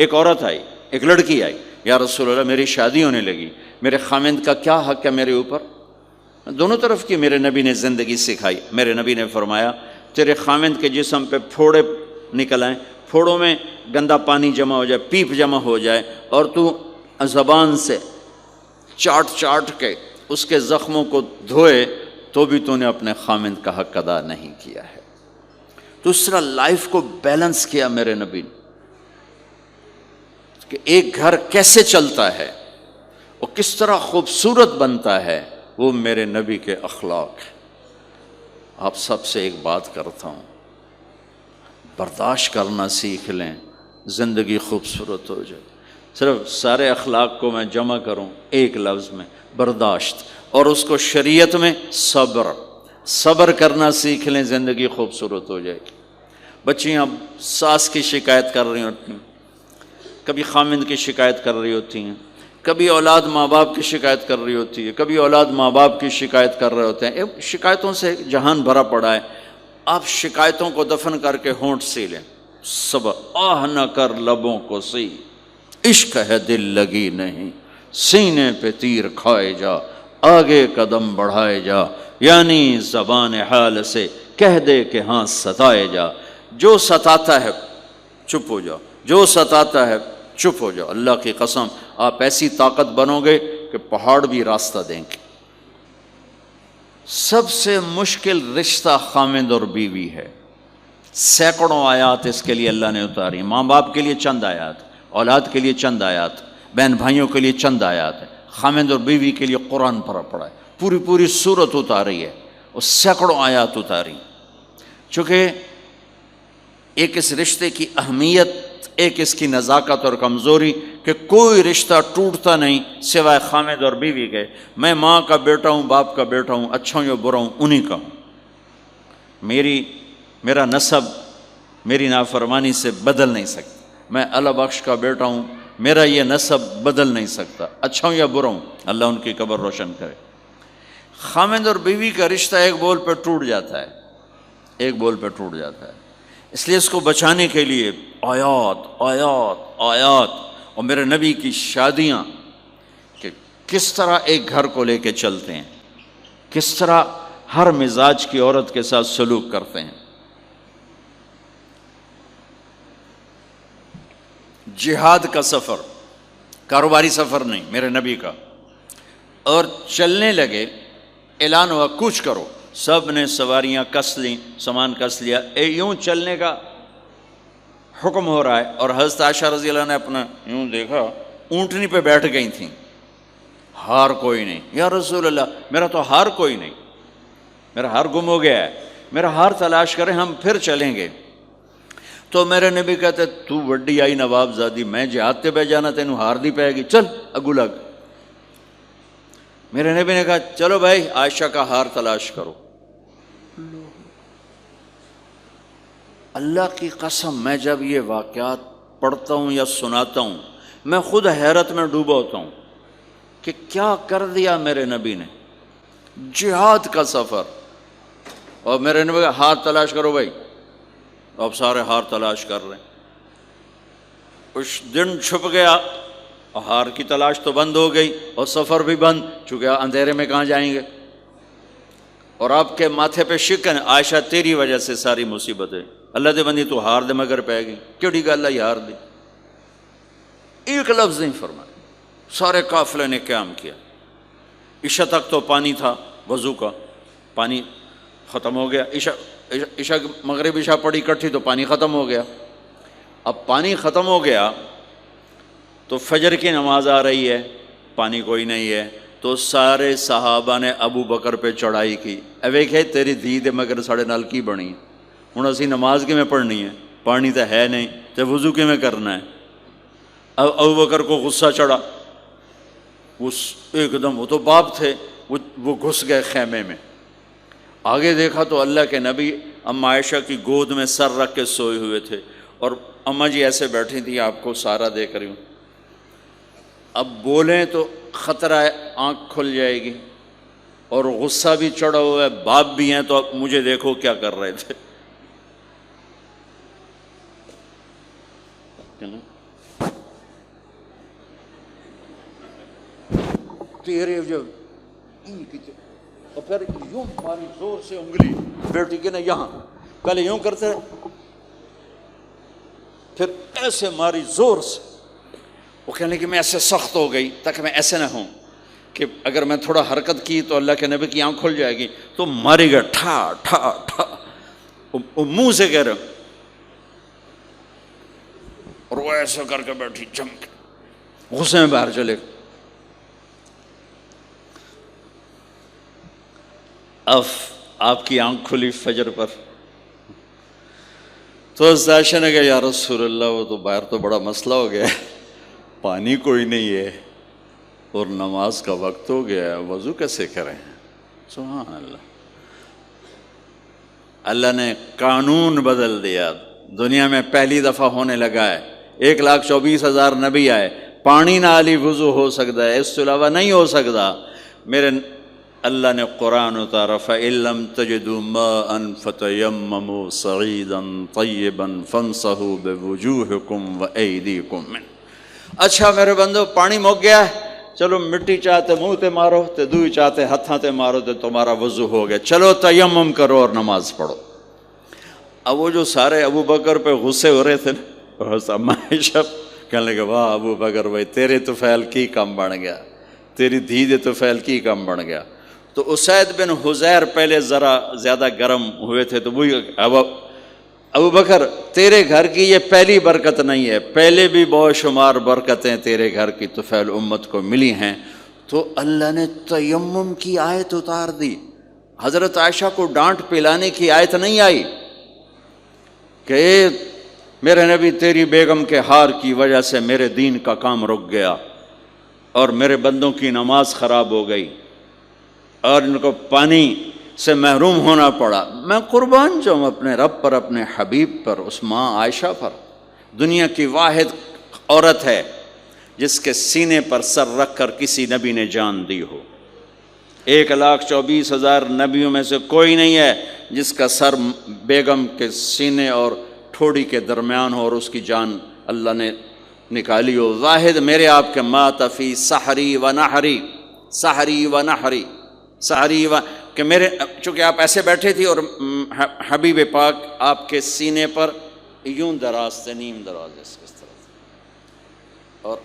ایک عورت آئی، ایک لڑکی آئی، یا رسول اللہ میری شادی ہونے لگی، میرے خامند کا کیا حق ہے میرے اوپر؟ دونوں طرف کی میرے نبی نے زندگی سکھائی۔ میرے نبی نے فرمایا تیرے خامند کے جسم پہ پھوڑے نکل آئیں، پھوڑوں میں گندا پانی جمع ہو جائے، پیپ جمع ہو جائے، اور تو زبان سے چاٹ چاٹ کے اس کے زخموں کو دھوئے، تو بھی تو نے اپنے خامند کا حق ادا نہیں کیا ہے۔ تو اس طرح لائف کو بیلنس کیا میرے نبی نے کہ ایک گھر کیسے چلتا ہے اور کس طرح خوبصورت بنتا ہے، وہ میرے نبی کے اخلاق ہیں۔ آپ سب سے ایک بات کرتا ہوں، برداشت کرنا سیکھ لیں، زندگی خوبصورت ہو جائے۔ صرف سارے اخلاق کو میں جمع کروں ایک لفظ میں، برداشت، اور اس کو شریعت میں صبر۔ صبر کرنا سیکھ لیں، زندگی خوبصورت ہو جائے گی۔ بچیاں ساس کی شکایت کر رہی ہوتی ہیں، کبھی خامند کی شکایت کر رہی ہوتی ہیں، کبھی اولاد ماں باپ کی شکایت کر رہی ہوتی ہے، کبھی اولاد ماں باپ کی شکایت کر رہے ہوتے ہیں۔ شکایتوں سے جہان بھرا پڑا ہے۔ آپ شکایتوں کو دفن کر کے ہونٹ سی لیں، صبر، آہ نہ کر لبوں کو سی، عشق ہے دل لگی نہیں، سینے پہ تیر کھائے جا، آگے قدم بڑھائے جا، یعنی زبان حال سے کہہ دے کہ ہاں ستائے جا۔ جو ستاتا ہے چپ ہو جاؤ، جو ستاتا ہے چپ ہو جاؤ۔ اللہ کی قسم آپ ایسی طاقت بنو گے کہ پہاڑ بھی راستہ دیں گے۔ سب سے مشکل رشتہ خامند اور بیوی ہے۔ سینکڑوں آیات اس کے لیے اللہ نے اتاری، ماں باپ کے لیے چند آیات، اولاد کے لیے چند آیات، بہن بھائیوں کے لیے چند آیات ہے، خامند اور بیوی کے لیے قرآن پڑا ہے، پوری سورت اتاری ہے اور سینکڑوں آیات اتاری۔ چونکہ ایک اس رشتے کی اہمیت، ایک اس کی نزاکت اور کمزوری کہ کوئی رشتہ ٹوٹتا نہیں سوائے خامد اور بیوی کے۔ میں ماں کا بیٹا ہوں، باپ کا بیٹا ہوں، اچھا ہوں یا برا ہوں، انہی کا ہوں۔ میرا نسب میری نافرمانی سے بدل نہیں سکتا۔ میں اللہ بخش کا بیٹا ہوں، میرا یہ نسب بدل نہیں سکتا، اچھا ہوں یا برا ہوں۔ اللہ ان کی قبر روشن کرے۔ خامد اور بیوی کا رشتہ ایک بول پہ ٹوٹ جاتا ہے، ایک بول پہ ٹوٹ جاتا ہے۔ اس لیے اس کو بچانے کے لیے آیات آیات آیات، اور میرے نبی کی شادیاں کہ کس طرح ایک گھر کو لے کے چلتے ہیں، کس طرح ہر مزاج کی عورت کے ساتھ سلوک کرتے ہیں۔ جہاد کا سفر، کاروباری سفر نہیں، میرے نبی کا، اور چلنے لگے، اعلان ہوا کوچ کرو، سب نے سواریاں کس لیں، سامان کس لیا، یوں چلنے کا حکم ہو رہا ہے۔ اور حضرت عائشہ رضی اللہ نے اپنا یوں دیکھا، اونٹنی پہ بیٹھ گئی تھیں، ہار کوئی نہیں۔ یا رسول اللہ میرا تو ہار کوئی نہیں، میرا ہار گم ہو گیا ہے، میرا ہار تلاش کریں، ہم پھر چلیں گے۔ تو میرے نبی کہتے تو وڈی آئی نواب زادی، میں جہاد تے بہ جانا تینوں ہار دی پائے گی، چل اگو لگ۔ میرے نبی نے کہا چلو بھائی عائشہ کا ہار تلاش کرو۔ اللہ کی قسم میں جب یہ واقعات پڑھتا ہوں یا سناتا ہوں، میں خود حیرت میں ڈوبا ہوتا ہوں کہ کیا کر دیا میرے نبی نے۔ جہاد کا سفر، اور میرے نبی کا ہار تلاش کرو بھائی، اب سارے ہار تلاش کر رہے ہیں۔ اس دن چھپ گیا، ہار کی تلاش تو بند ہو گئی اور سفر بھی بند، چونکہ اندھیرے میں کہاں جائیں گے۔ اور آپ کے ماتھے پہ شکن، عائشہ تیری وجہ سے ساری مصیبت ہے، اللہ دے بندی تو ہار دے مگر پہ گئی، کیڑی گل ہے ہار دی؟ ایک لفظ نہیں فرمایا۔ سارے قافلے نے قیام کیا۔ عشاء تک تو پانی تھا، وضو کا پانی ختم ہو گیا، عشاء مغرب عشاء پڑی اکٹھی تو پانی ختم ہو گیا۔ اب پانی ختم ہو گیا تو فجر کی نماز آ رہی ہے، پانی کوئی نہیں ہے، تو سارے صحابہ نے ابو بکر پہ چڑھائی کی، ویکھے تیری دھی دے مگر ساڑے نال کی بنی، ہن اسی نماز کی میں پڑھنی ہے، پانی تو ہے نہیں تو وضو کی میں کرنا ہے۔ اب ابو بکر کو غصہ چڑھا، ایک دم، وہ تو باپ تھے، وہ گھس گئے خیمے میں۔ آگے دیکھا تو اللہ کے نبی اماں عائشہ کی گود میں سر رکھ کے سوئے ہوئے تھے، اور اماں جی ایسے بیٹھی تھی، آپ کو سارا دیکھ رہی ہوں۔ اب بولیں تو خطرہ ہے آنکھ کھل جائے گی، اور غصہ بھی چڑھا ہوا ہے، باپ بھی ہیں، تو اب مجھے دیکھو کیا کر رہے تھے۔ تیرے جو اور پھر یوں ماری زور سے انگلی بیٹی کے نا یہاں، پہلے یوں کرتے پھر ایسے ماری زور سے. وہ کہنے کہ میں ایسے سخت ہو گئی تاکہ میں ایسے نہ ہوں کہ اگر میں تھوڑا حرکت کی تو اللہ کے نبی کی آنکھ کھل جائے گی. تو ماری گیا ٹھا ٹھا ٹھا، وہ منہ سے کہہ رہے اور وہ ایسا کر کے بیٹھی چمک، غصے میں باہر چلے. اب آپ کی آنکھ کھلی فجر پر تو عائشہ نے کہا یا رسول اللہ وہ تو باہر تو بڑا مسئلہ ہو گیا ہے، پانی کوئی نہیں ہے اور نماز کا وقت ہو گیا ہے، وضو کیسے کریں؟ سبحان اللہ. اللہ نے قانون بدل دیا. دنیا میں پہلی دفعہ ہونے لگا ہے. 1,24,000 نبی آئے، پانی نہ علی وضو ہو سکتا ہے، اس کے علاوہ نہیں ہو سکتا. میرے اللہ نے قرآن اتارا فَإِن لَّمْ تَجِدُوا مَاءً فَتَيَمَّمُوا صَعِيدًا طَيِّبًا فَامْسَحُوا بِوُجُوهِكُمْ وَأَيْدِيكُمْ مِنْهُ. اچھا میرے بندو پانی مک گیا ہے، چلو مٹی چاہتے منہ تے مارو تے دوئی چاہتے ہتھاں تے مارو تے تمہارا وضو ہو گیا، چلو تیمم کرو اور نماز پڑھو. اب وہ جو سارے ابو بکر پہ غصے ہو رہے تھے نا، عائشہ کہنے لگے واہ ابو بکر بھائی تیرے تو فعل کی کم بن گیا، تیری دھی دے تو فعل کی کم بن گیا. تو اسید بن حزیر پہلے ذرا زیادہ گرم ہوئے تھے. تو وہی ابو بکر تیرے گھر کی یہ پہلی برکت نہیں ہے، پہلے بھی بہت شمار برکتیں تیرے گھر کی طفیل امت کو ملی ہیں. تو اللہ نے تیمم کی آیت اتار دی. حضرت عائشہ کو ڈانٹ پلانے کی آیت نہیں آئی کہ میرے نبی تیری بیگم کے ہار کی وجہ سے میرے دین کا کام رک گیا اور میرے بندوں کی نماز خراب ہو گئی اور ان کو پانی سے محروم ہونا پڑا. میں قربان جاؤں اپنے رب پر، اپنے حبیب پر، اس ماں عائشہ پر. دنیا کی واحد عورت ہے جس کے سینے پر سر رکھ کر کسی نبی نے جان دی ہو. 1,24,000 نبیوں میں سے کوئی نہیں ہے جس کا سر بیگم کے سینے اور ٹھوڑی کے درمیان ہو اور اس کی جان اللہ نے نکالی ہو. واحد میرے آپ کے مات فی سحری و نحری، سحری و نحری، سحری و کہ میرے چونکہ آپ ایسے بیٹھے تھی اور حبیب پاک آپ کے سینے پر یوں دراز تھے، نیم دراز اس طرح سے، اور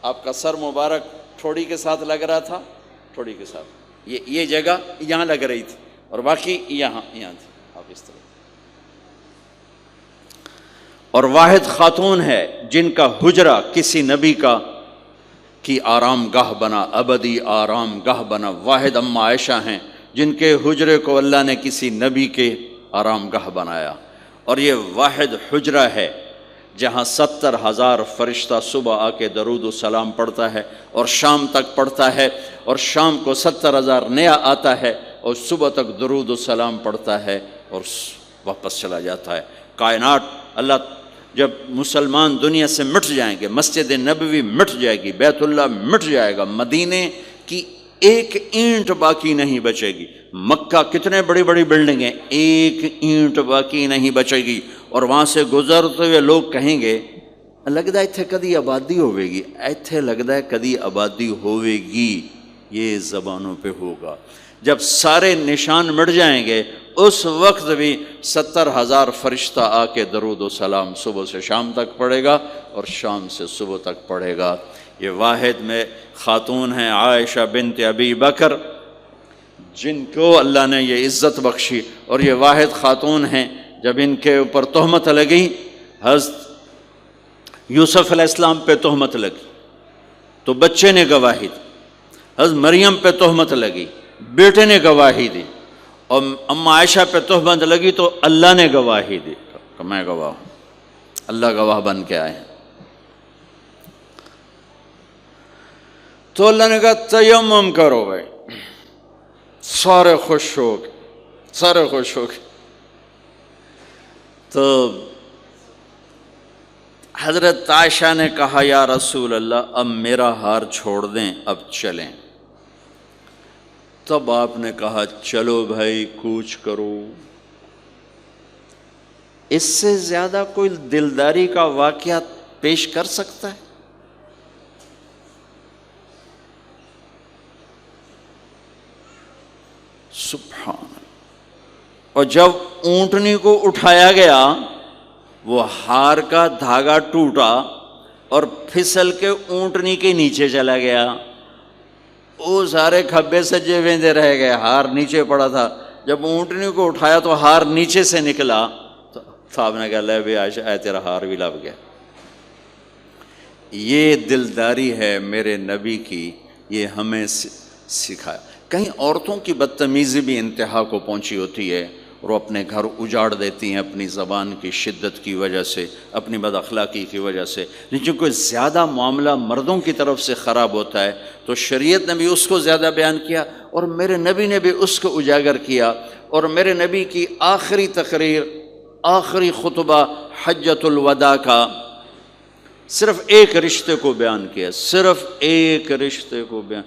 آپ کا سر مبارک ٹھوڑی کے ساتھ لگ رہا تھا، ٹھوڑی کے ساتھ یہ جگہ یہاں لگ رہی تھی اور باقی یہاں تھی. آپ اس طرح اور واحد خاتون ہے جن کا حجرہ کسی نبی کی آرام گاہ بنا، ابدی آرام گاہ بنا. واحد اماں عائشہ ہیں جن کے حجرے کو اللہ نے کسی نبی کے آرام گاہ بنایا. اور یہ واحد حجرہ ہے جہاں 70,000 فرشتہ صبح آ کے درود و سلام پڑھتا ہے اور شام تک پڑھتا ہے، اور شام کو 70,000 نیا آتا ہے اور صبح تک درود و سلام پڑھتا ہے اور واپس چلا جاتا ہے. کائنات اللہ جب مسلمان دنیا سے مٹ جائیں گے، مسجد نبوی مٹ جائے گی، بیت اللہ مٹ جائے گا، مدینے کی ایک اینٹ باقی نہیں بچے گی. مکہ کتنے بڑی بڑی بلڈنگیں، ایک اینٹ باقی نہیں بچے گی. اور وہاں سے گزرتے ہوئے لوگ کہیں گے لگتا ہے اتنے کدی آبادی ہوئے گی، ایتھے لگتا ہے کدی آبادی ہوئے گی. یہ زبانوں پہ ہوگا. جب سارے نشان مٹ جائیں گے اس وقت بھی 70,000 فرشتہ آ کے درود و سلام صبح سے شام تک پڑھے گا اور شام سے صبح تک پڑھے گا. یہ واحد میں خاتون ہیں عائشہ بنت ابی بکر جن کو اللہ نے یہ عزت بخشی. اور یہ واحد خاتون ہیں جب ان کے اوپر تہمت لگی، حضرت یوسف علیہ السلام پہ تہمت لگی تو بچے نے گواہی دی، حضرت مریم پہ تہمت لگی بیٹے نے گواہی دی، اور اماں عائشہ پہ تہمت لگی تو اللہ نے گواہی دی کہ میں گواہ ہوں. اللہ گواہ بن کے آئے ہیں. تو اللہ نے کہا تیمم کرو بھائی. سارے خوش ہو گئے، سارے خوش ہو گئے. تو حضرت عائشہ نے کہا یا رسول اللہ اب میرا ہار چھوڑ دیں، اب چلیں. تب آپ نے کہا چلو بھائی کوچ کرو. اس سے زیادہ کوئی دلداری کا واقعہ پیش کر سکتا ہے؟ سبحان اللہ۔ اور جب اونٹنی کو اٹھایا گیا وہ ہار کا دھاگا ٹوٹا اور پھسل کے اونٹنی کے نیچے چلا گیا، وہ سارے کھبے سجے ویندے رہ گئے، ہار نیچے پڑا تھا۔ جب اونٹنی کو اٹھایا تو ہار نیچے سے نکلا، تو صاحب نے کہا لے بھی عائشہ اے تیرا ہار بھی لب گیا۔ یہ دلداری ہے میرے نبی کی، یہ ہمیں سکھایا۔ کہیں عورتوں کی بدتمیزی بھی انتہا کو پہنچی ہوتی ہے اور وہ اپنے گھر اجاڑ دیتی ہیں اپنی زبان کی شدت کی وجہ سے، اپنی بد اخلاقی کی وجہ سے، لیکن کوئی زیادہ معاملہ مردوں کی طرف سے خراب ہوتا ہے تو شریعت نے بھی اس کو زیادہ بیان کیا اور میرے نبی نے بھی اس کو اجاگر کیا۔ اور میرے نبی کی آخری تقریر، آخری خطبہ حجۃ الوداع کا صرف ایک رشتے کو بیان کیا، صرف ایک رشتے کو بیان۔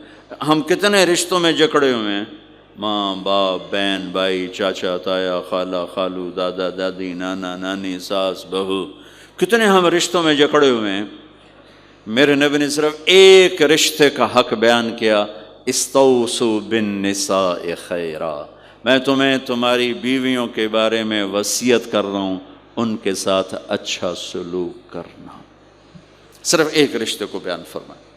ہم کتنے رشتوں میں جکڑے ہوئے ہیں، ماں باپ، بہن بھائی، چاچا تایا، خالہ خالو، دادا دادی، نانا نانی، ساس بہو، کتنے ہم رشتوں میں جکڑے ہوئے ہیں۔ میرے نبی نے صرف ایک رشتے کا حق بیان کیا، استوصوا بالنساء خیرا، میں تمہیں تمہاری بیویوں کے بارے میں وصیت کر رہا ہوں، ان کے ساتھ اچھا سلوک کرنا۔ صرف ایک رشتے کو بیان فرمایا۔